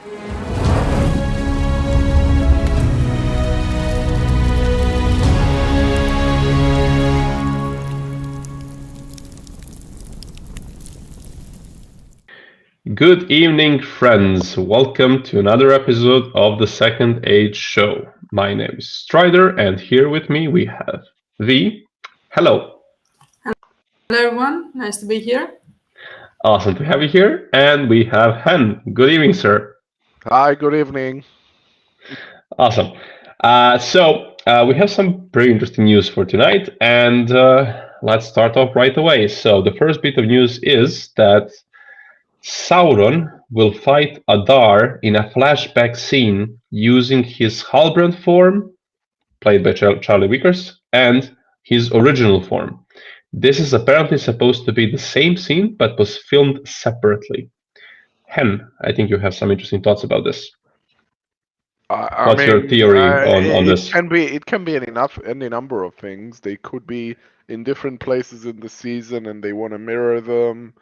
Good evening, friends. Welcome to another episode of the Second Age Show. My name is Strider, and here with me we have V. Hello. Hello, everyone. Nice to be here. Awesome to have you here. And we have Hen. Good evening, sir. Hi, good evening. Awesome. We have some pretty interesting news for tonight, and let's start off right away. So the first bit of news is that Sauron will fight Adar in a flashback scene using his Halbrand form, played by Charlie Vickers, and his original form. This is apparently supposed to be the same scene, but was filmed separately. Hen, I think you have some interesting thoughts about this. What's your theory on this? It can be any number of things. They could be in different places in the season, and they want to mirror them.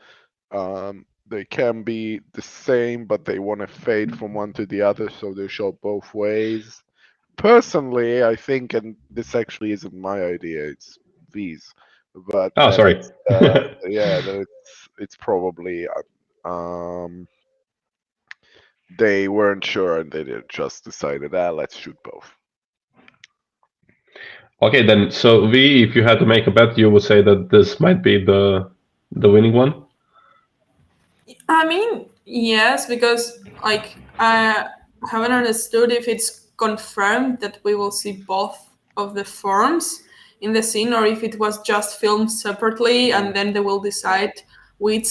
They can be the same, but they want to fade from one to the other, so they show both ways. Personally, I think, and this actually isn't my idea; it's V's. But sorry. it's probably they weren't sure, and they just decided, let's shoot both. Okay, then. So V, if you had to make a bet, you would say that this might be the winning one. I mean, yes, because I haven't understood if it's confirmed that we will see both of the forms in the scene, or if it was just filmed separately, and then they will decide which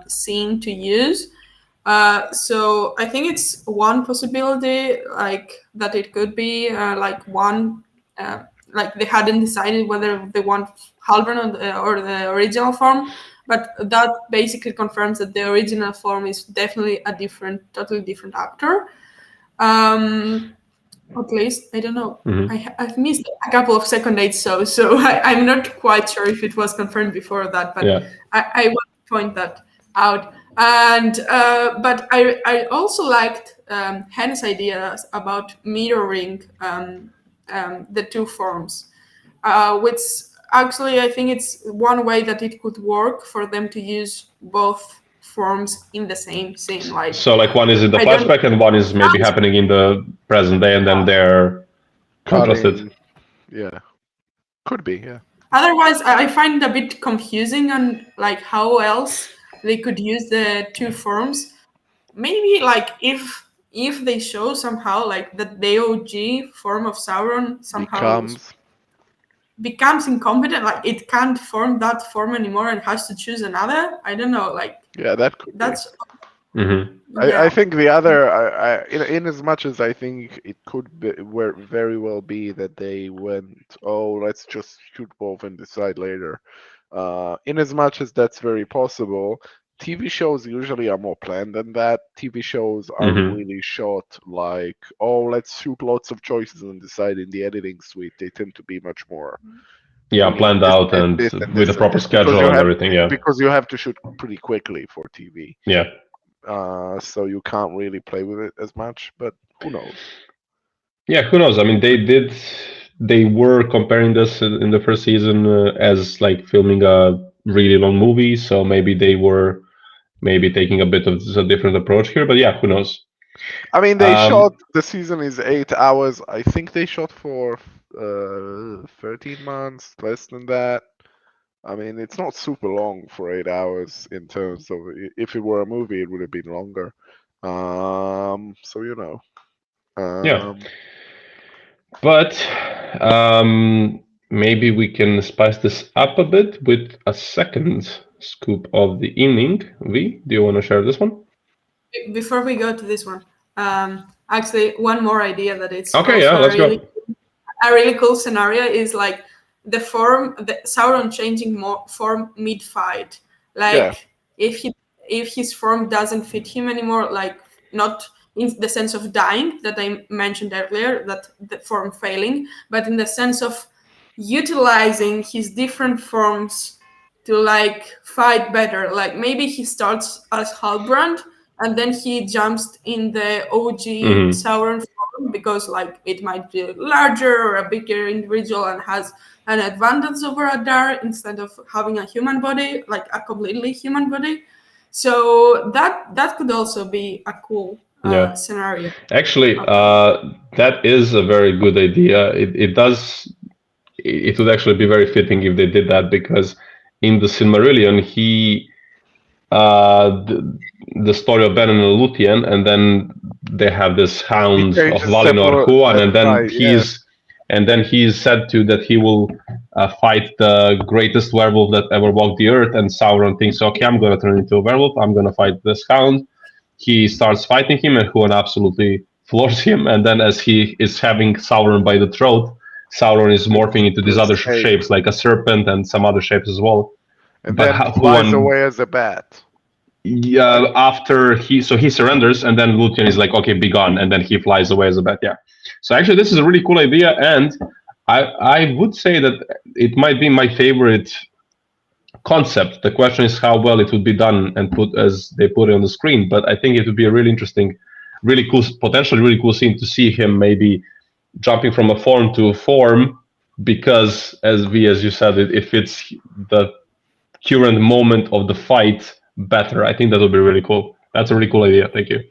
scene to use. So I think it's one possibility, like that it could be like they hadn't decided whether they want Halbrand or the original form, but that basically confirms that the original form is definitely a totally different actor. At least, I don't know. Mm-hmm. I've missed a couple of Second Age shows, so I'm not quite sure if it was confirmed before that, but yeah. I want to point that out. And but I also liked Hen's ideas about mirroring the two forms, which actually I think it's one way that it could work for them to use both forms in the same scene. So one is in the flashback and one is maybe happening in the present day, and then they're contrasted. Yeah, could be. Yeah. Otherwise, I find it a bit confusing on how else they could use the two forms. Maybe if they show somehow that the OG form of Sauron somehow becomes incompetent, it can't form that form anymore and has to choose another. I don't know. Yeah, that could. That's. Mm-hmm. I think the other, in as much as I think it could very well be that they went, let's just shoot both and decide later. In as much as that's very possible, TV shows usually are more planned than that. TV shows are really shot let's shoot lots of choices and decide in the editing suite. They tend to be much more planned out and with a proper schedule and everything. Yeah, because you have to shoot pretty quickly for TV. Yeah. So you can't really play with it as much, but who knows? Yeah, who knows? I mean, they were comparing this in the first season as filming a really long movie, so maybe they were taking a bit of a different approach here, but yeah, who knows? I mean, they shot, the season is 8 hours. I think they shot for 13 months, less than that. I mean, it's not super long for 8 hours in terms of, if it were a movie, it would have been longer. So, yeah. But maybe we can spice this up a bit with a second scoop of the evening. V, do you want to share this one? Before we go to this one, actually, one more idea that it's okay. Yeah, let's go. A really cool scenario is the Sauron changing form mid-fight. If his form doesn't fit him anymore, not in the sense of dying that I mentioned earlier, that the form failing, but in the sense of utilizing his different forms to fight better. Maybe he starts as Halbrand and then he jumps in the OG Sauron form because like it might be larger or a bigger individual and has an advantage over Adar instead of having a human body, like a completely human body. So that could also be a cool scenario. Actually, that is a very good idea. It would actually be very fitting if they did that, because in the Silmarillion, the story of Beren and Luthien, and then they have this Hound of Valinor, Huan, and then he's said to that he will fight the greatest werewolf that ever walked the earth, and Sauron thinks, okay, I'm going to turn into a werewolf, I'm going to fight this Hound. He starts fighting him, and Huan absolutely floors him, and then as he is having Sauron by the throat, Sauron is morphing into these other shapes, like a serpent and some other shapes as well. And then he flies away as a bat. Yeah, after he surrenders, and then Luthien is like, okay, be gone, and then he flies away as a bat. Yeah. So actually, this is a really cool idea, and I would say that it might be my favorite concept. The question is how well it would be done and put as they put it on the screen. But I think it would be a really interesting, really cool, potentially really cool scene to see him maybe jumping from a form to a form, because as you said, it fits the current moment of the fight better. I think that would be really cool. That's a really cool idea. Thank you.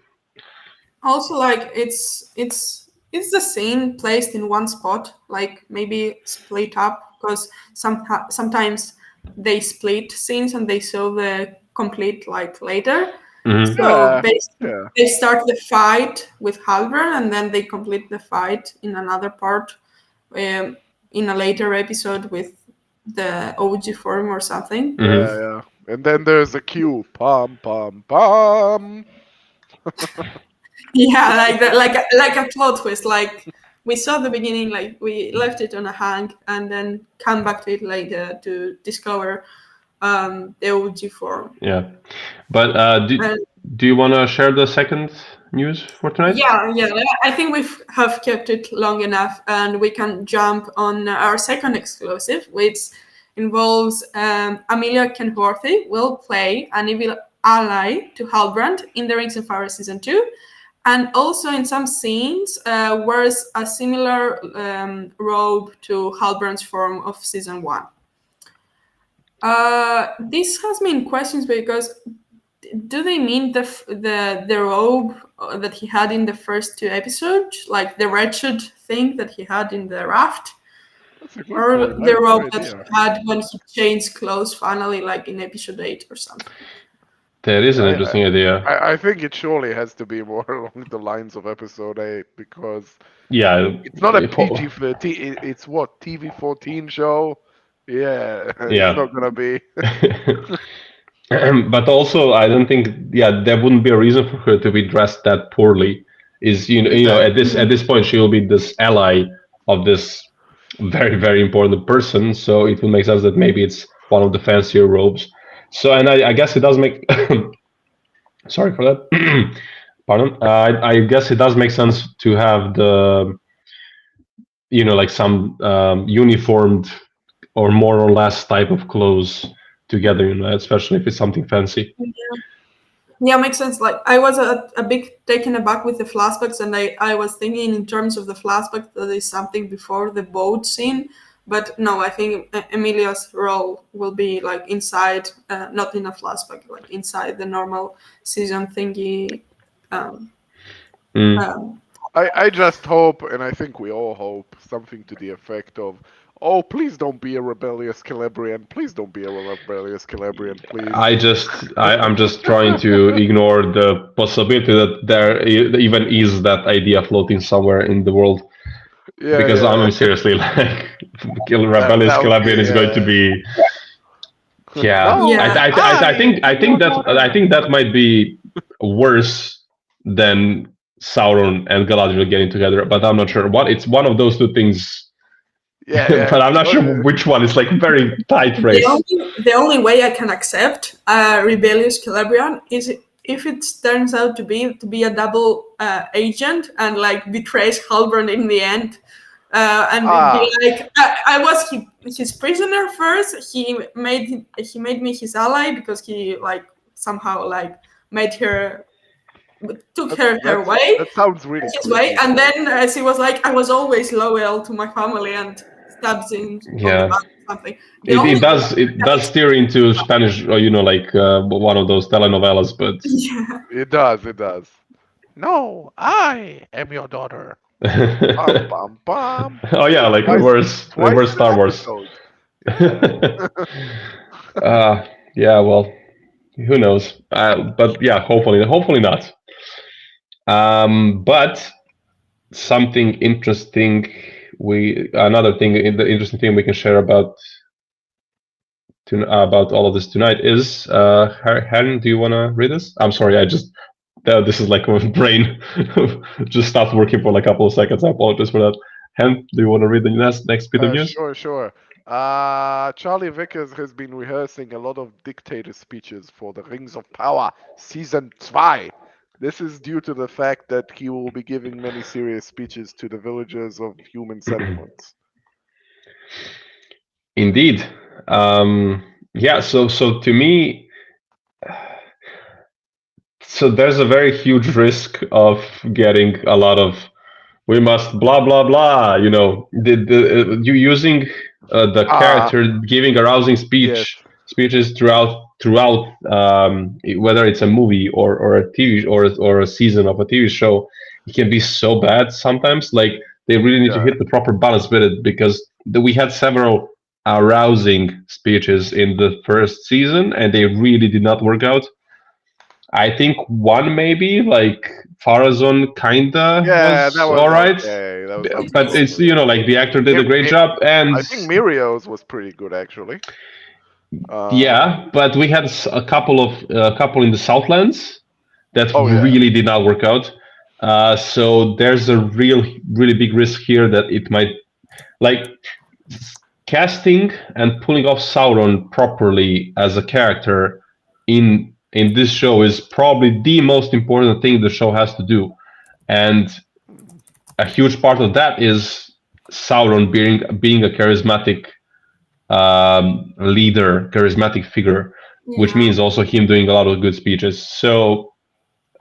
Also, like it's the scene placed in one spot, like maybe split up, because sometimes they split scenes and they show the complete like later. So they start the fight with Halbrand, and then they complete the fight in another part in a later episode with the OG form or something. Yeah. And then there's a cue. Pom pom pom. Yeah, like that, like a plot twist. Like we saw the beginning, like we left it on a hang, and then come back to it later to discover the OG form. Yeah, but do you want to share the second news for tonight? Yeah. I think we have kept it long enough, and we can jump on our second exclusive, which involves Amelia Kenworthy will play an evil ally to Halbrand in The Rings of Fire Season 2, and also in some scenes wears a similar robe to Halbrand's form of Season 1. This has been questions because do they mean the robe that he had in the first 2 episodes, like the wretched thing that he had in the raft? Or the robe that he had when he changed clothes finally, like in episode 8 or something. That is an interesting idea. I think it surely has to be more along the lines of episode 8, because it's not a PG-13. It's what, TV-14 show? Yeah, it's not gonna be. But also, I don't think there wouldn't be a reason for her to be dressed that poorly. At this point she will be this ally of this very, very important person, so it would make sense that maybe it's one of the fancier robes. So, and I guess it does make sorry for that. Pardon. I guess it does make sense to have the like some uniformed or more or less type of clothes together, especially if it's something fancy. Yeah, makes sense. Like I was a bit taken aback with the flashbacks, and I was thinking in terms of the flashback that is something before the boat scene, but no, I think Emilia's role will be like inside, not in a flashback, like inside the normal season thingy. I just hope, and I think we all hope, something to the effect of, oh, please don't be a rebellious Celebrian. Please don't be a rebellious Celebrian, please. I'm just trying to ignore the possibility that there even is that idea floating somewhere in the world. Because I'm seriously like, rebellious Celebrian is going to be. I think that might be worse than Sauron and Galadriel getting together, but I'm not sure. It's one of those two things. But I'm not sure which one. It's like very tight race. The only way I can accept a rebellious Celebrian is if it turns out to be a double agent and like betrays Halbrand in the end, and be like, I was his prisoner first. He made me his ally because he like somehow like made her took her way. That sounds really his creepy. way, and then she was like, I was always loyal to my family, and stabs him on the back or something. It does steer into Spanish, like one of those telenovelas, but Yeah. It does. No, I am your daughter. Bum, bum, bum. Oh yeah, like Twice reverse in Star an Wars. episode. Yeah. Yeah, well, who knows? But yeah, hopefully not. But something interesting. The interesting thing we can share about all of this tonight is Harry, do you want to read this? I'm sorry, this is like my brain just stopped working for like a couple of seconds. I apologize for that. Hen, do you want to read the next bit of news? Sure. Charlie Vickers has been rehearsing a lot of dictator speeches for the Rings of Power Season 2. This is due to the fact that he will be giving many serious speeches to the villagers of human settlements. Indeed. Yeah, so to me, so there's a very huge risk of getting a lot of we must blah blah blah, you using the character giving a rousing speeches throughout whether it's a movie or a TV or a season of a TV show. It can be so bad sometimes. Like they really need to hit the proper balance with it, because we had several arousing speeches in the first season and they really did not work out. I think one maybe like Farazon kinda was all right, okay. but it's like the actor did a great job, and I think Mirio's was pretty good actually. Yeah, but we had a couple in the Southlands that really did not work out. So there's a really big risk here that it might, like, casting and pulling off Sauron properly as a character in this show is probably the most important thing the show has to do, and a huge part of that is Sauron being a charismatic leader, charismatic figure, which means also him doing a lot of good speeches. So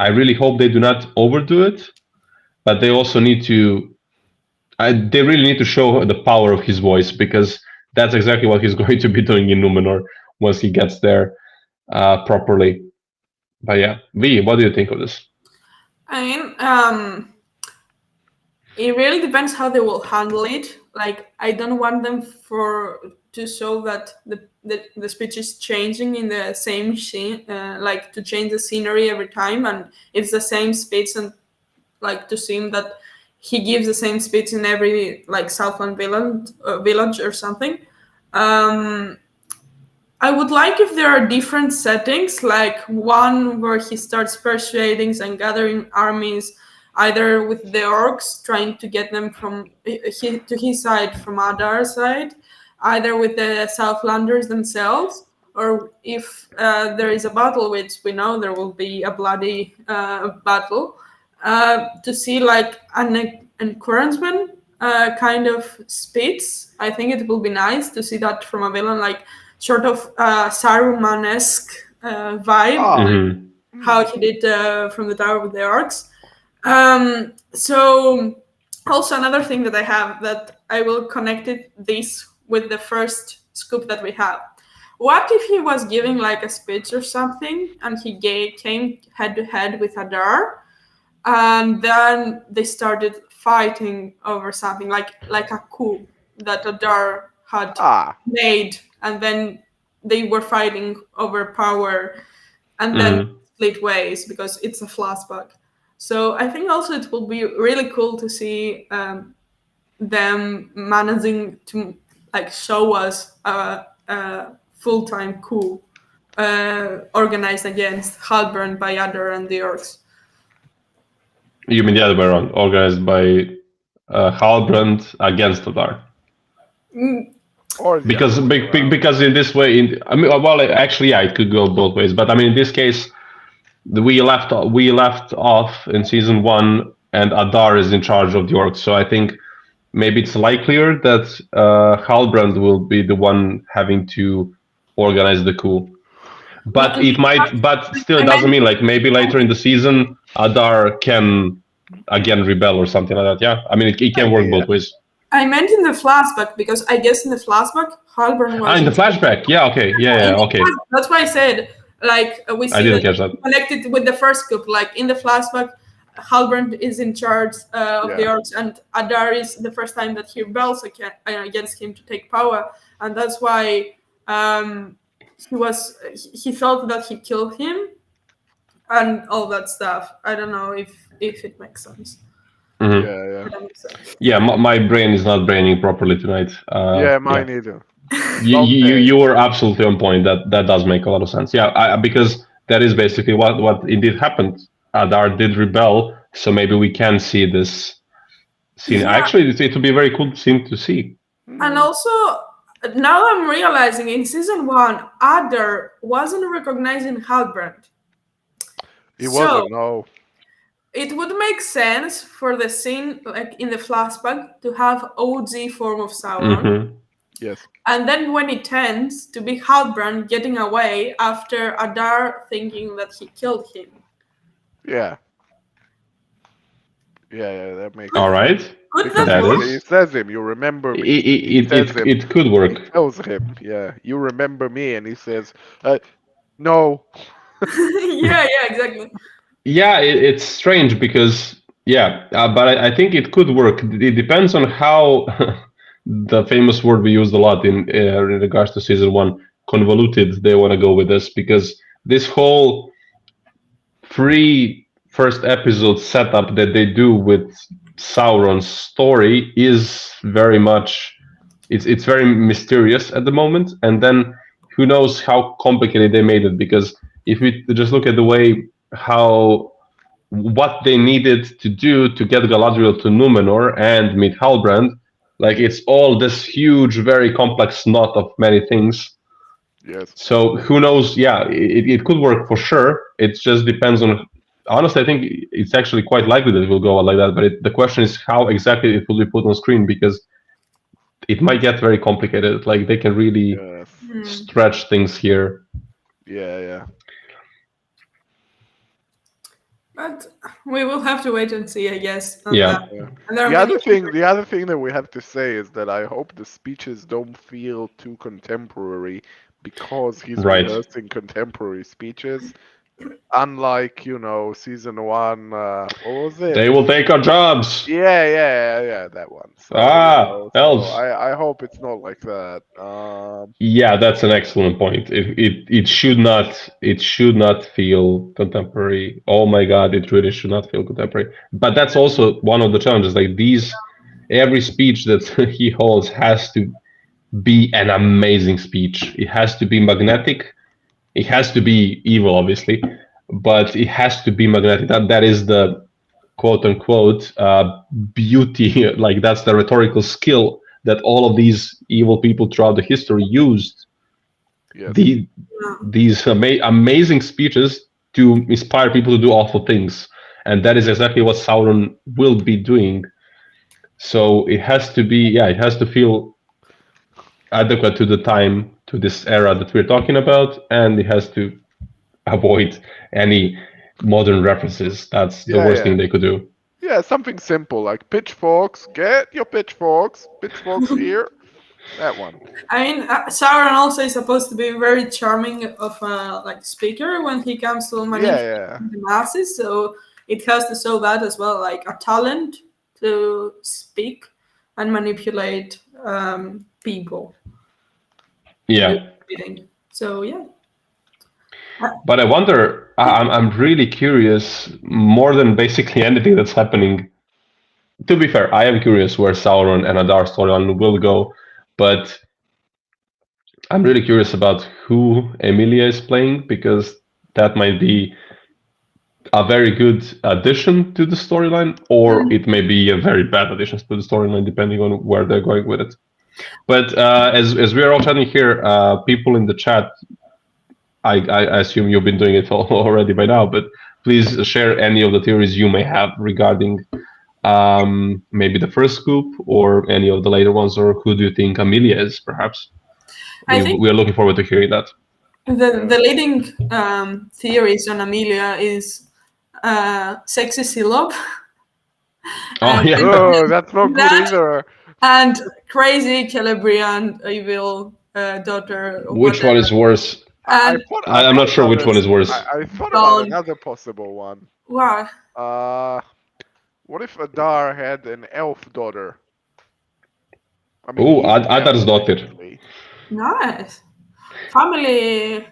I really hope they do not overdo it, but they also need to. They really need to show the power of his voice, because that's exactly what he's going to be doing in Numenor once he gets there properly. But yeah, V, what do you think of this? I mean, it really depends how they will handle it. Like, I don't want them to show that the speech is changing in the same scene, like to change the scenery every time, and it's the same speech, and like to seem that he gives the same speech in every like Southland village or something. I would like if there are different settings, like one where he starts persuading and gathering armies, either with the orcs, trying to get them to his side from Adar's side, either with the Southlanders themselves, or if there is a battle, which we know there will be a bloody battle, to see like an encouragement kind of speech. I think it will be nice to see that from a villain, like sort of Saruman-esque vibe, how he did from the Tower with the Orcs. So also another thing that I have, that I will connect this with the first scoop that we have. What if he was giving like a speech or something, and he came head to head with Adar, and then they started fighting over something like a coup that Adar had made, and then they were fighting over power, and then split ways because it's a flashback. So I think also it will be really cool to see them managing to like show us a full-time coup organized against Halbrand by Adar and the Orcs. You mean the other way around, organized by Halbrand against Adar? Because in this way, actually, yeah, it could go both ways. But I mean, in this case, we left off in season 1, and Adar is in charge of the orcs. So I think maybe it's likelier that Halbrand will be the one having to organize the coup. But it might, but still, it doesn't mean like maybe later in the season, Adar can again rebel or something like that. Yeah, I mean, it can work both ways. I meant in the flashback because I guess in the flashback, Halbrand was. In the flashback, yeah, okay, yeah, okay. That's why I said, like, we see that connected with the first coup. Like in the flashback, Halbrand is in charge of the orcs, and Adar is the first time that he rebels against him to take power, and that's why he felt that he killed him, and all that stuff. I don't know if it makes sense. Mm-hmm. Yeah, my brain is not braining properly tonight. Mine either. You were absolutely on point. That does make a lot of sense. Yeah, because that is basically what indeed happened. Adar did rebel, so maybe we can see this scene. Yeah. Actually, it would be a very cool scene to see. And also, now I'm realizing in season 1, Adar wasn't recognizing Halbrand. He wasn't, no. It would make sense for the scene, like in the flashback, to have OG form of Sauron. Mm-hmm. Yes. And then when it ends, to be Halbrand getting away after Adar thinking that he killed him. Yeah. Yeah, that makes sense. All right. He says him, you remember me. It could work. He tells him, yeah, you remember me, and he says, no. yeah, exactly. Yeah, it's strange because, but I think it could work. It depends on how the famous word we used a lot in regards to season 1, convoluted, they want to go with this, because this whole 3 first episode setup that they do with Sauron's story is very much, it's very mysterious at the moment, and then who knows how complicated they made it, because if we just look at the way what they needed to do to get Galadriel to Númenor and meet Halbrand, like it's all this huge, very complex knot of many things. Yes. So who knows? Yeah, it could work for sure. It just depends on. Honestly, I think it's actually quite likely that it will go out like that. But the question is how exactly it will be put on screen, because it might get very complicated. Like they can really stretch things here. Yeah. But we will have to wait and see, I guess. Yeah. The other thing that we have to say is that I hope the speeches don't feel too contemporary, because he's rehearsing contemporary speeches. Unlike, season 1, what was it? They will take our jobs. Yeah, that one. So, elves. I hope it's not like that. Yeah, that's an excellent point. It should not feel contemporary. Oh my God, it really should not feel contemporary. But that's also one of the challenges. Like every speech that he holds has to be an amazing speech. It has to be magnetic. It has to be evil, obviously, but it has to be magnetic. That is the quote unquote beauty. Like that's the rhetorical skill that all of these evil people throughout the history used. Yes. These amazing speeches to inspire people to do awful things, and that is exactly what Sauron will be doing. So it has to be, it has to feel adequate to the time, to this era that we're talking about, and it has to avoid any modern references. That's the worst thing they could do. Yeah, something simple like pitchforks. Get your pitchforks. Pitchforks here. That one. I mean, Sauron also is supposed to be very charming of a speaker when he comes to manipulate the masses. So it has to show that as well, like a talent to speak and manipulate people. Yeah. So yeah. But I wonder, I'm really curious, more than basically anything that's happening. To be fair, I am curious where Sauron and Adar storyline will go, but I'm really curious about who Emilia is playing, because that might be a very good addition to the storyline, or it may be a very bad addition to the storyline, depending on where they're going with it. But as we are all chatting here, people in the chat, I assume you've been doing it already by now, but please share any of the theories you may have regarding maybe the first scoop or any of the later ones, or who do you think Amelia is, perhaps? We are looking forward to hearing that. The leading theories on Amelia is sexy Silob. Oh yeah. Oh, that's not good That- either. and crazy Celebrian evil daughter. Which one is worse? I And thought I'm not sure which one is worse. I thought about Dawn. another possible one. Wow. What if Adar had an elf daughter? I mean, Oh, he's an Adar's elf, daughter. technically. Nice. Family.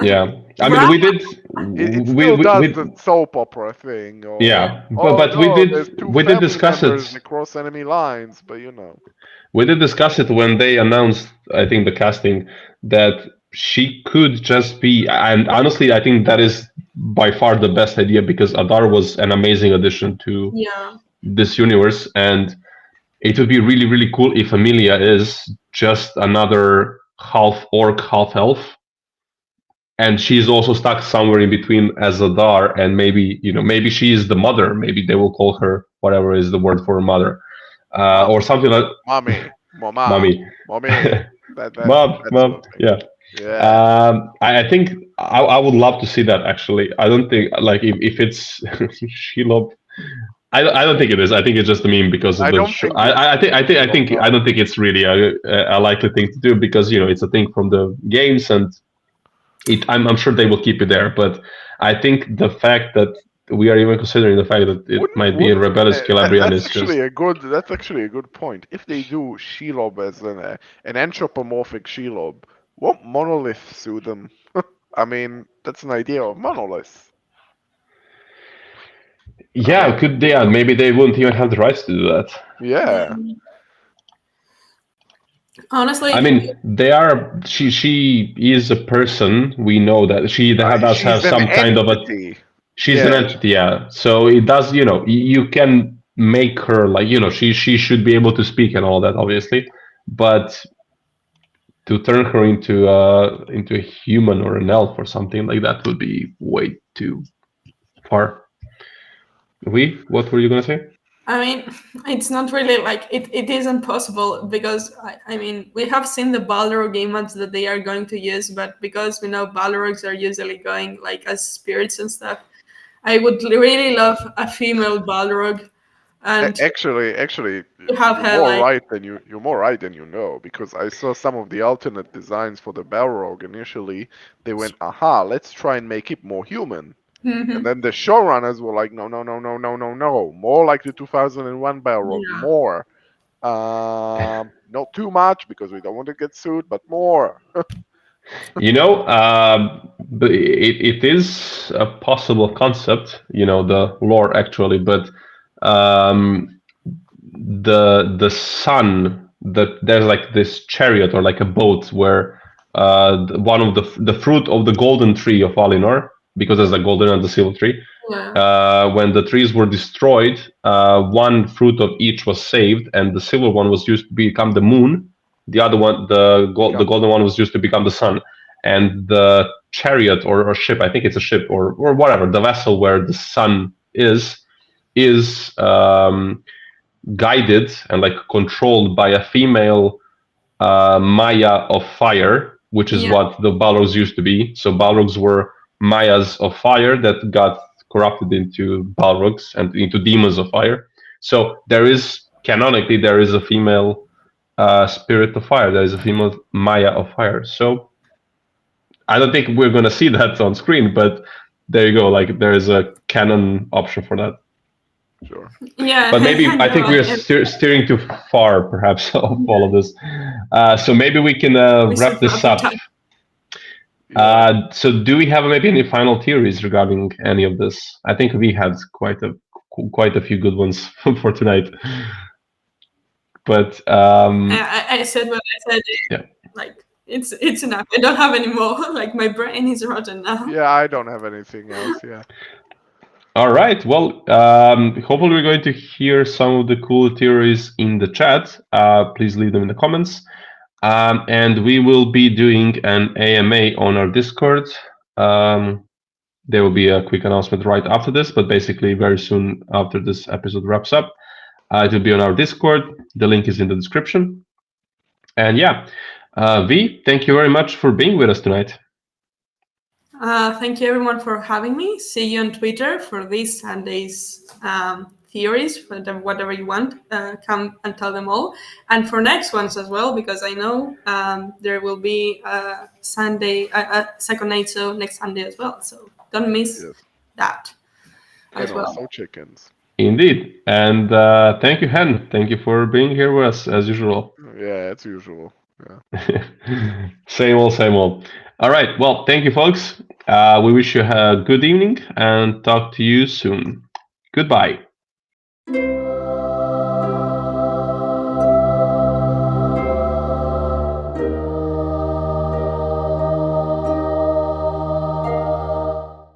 Yeah, I mean, we did. It We, still does we the soap opera thing. Or, yeah, oh but no, there's two we did family discuss members it. that cross enemy lines, but you know. We did discuss it when they announced, I think, the casting, that she could just be. And honestly, I think that is by far the best idea because Adar was an amazing addition to Yeah. this universe, and it would be really, really cool if Amelia is just another half orc, half elf, and she's also stuck somewhere in between as Adar, and maybe maybe she is the mother. Maybe they will call her whatever is the word for mother, or something like Mommy, mama, mommy, mommy. That mom, that mom. sort of thing. Yeah. Yeah. I think I would love to see that actually. I don't think like if it's Shelob. I don't think it is. I think it's just a meme because of I the don't show. think it's I don't think it's really a likely thing to do because it's a thing from the games and I'm sure they will keep it there. But I think the fact that we are even considering the fact that it might be a rebellious Calabrian is just that's actually a good point. If they do Shelob as an anthropomorphic Shelob, won't Monolith sue them? I mean, that's an idea of Monolith. yeah. I mean, maybe they wouldn't even have the rights to do that. Yeah. Honestly, I mean, they are. She is a person. We know that she does She's have an some kind of a. entity. She's an Yeah. entity, yeah. So it does, you can make her like, she should be able to speak and all that, obviously, but to turn her into a human or an elf or something like that would be way too far. What were you gonna say? I mean, it's not really like it isn't possible because I mean we have seen the Balrog emotes that they are going to use, but because we know Balrogs are usually going like as spirits and stuff, I would really love a female Balrog, and Actually, to have you're her more like right than you're more right than you know, because I saw some of the alternate designs for the Balrog. Initially, they went, "Aha, let's try and make it more human." And then the showrunners were like, "No, no, no, no, no, no, no, more like the 2001 Balrog, Yeah. more. Not too much because we don't want to get sued, but more." But it is a possible concept, the lore actually, but um, the sun that there's like this chariot or like a boat where one of the fruit of the golden tree of Valinor, because there's a golden and the silver tree. Yeah. When the trees were destroyed, one fruit of each was saved, and the silver one was used to become the moon. The other one, the golden one, was used to become the sun. And the chariot or ship, I think it's a ship or whatever, the vessel where the sun is guided and like controlled by a female Maya of fire, which is what the Balrogs used to be. So Balrogs were Mayas of fire that got corrupted into Balrogs and into demons of fire. So canonically there is a female spirit of fire. There is a female Maya of fire. So I don't think we're gonna see that on screen, but there you go. Like there is a canon option for that. Sure. Yeah. But maybe I think we're steering too far, perhaps, of all of this. So maybe we can wrap this up. So do we have maybe any final theories regarding any of this? I think we had quite a few good ones for tonight. But I said what I said. Yeah. Like it's enough. I don't have any more. Like my brain is rotten now. Yeah, I don't have anything else. Yeah. All right. Well, hopefully we're going to hear some of the cool theories in the chat. Please leave them in the comments. And we will be doing an AMA on our Discord. There will be a quick announcement right after this, but basically very soon after this episode wraps up. It will be on our Discord. The link is in the description. And yeah, V, thank you very much for being with us tonight. Thank you everyone for having me. See you on Twitter for this Sunday's theories, whatever you want. Come and tell them all. And for next ones as well, because I know there will be a Sunday, a second night show next Sunday as well. So don't miss that as and well. Also chickens. Indeed. And thank you, Hen. Thank you for being here with us as usual. Yeah, as usual. Yeah. Same old, same old. All right. Well, thank you, folks. We wish you a good evening and talk to you soon. Goodbye.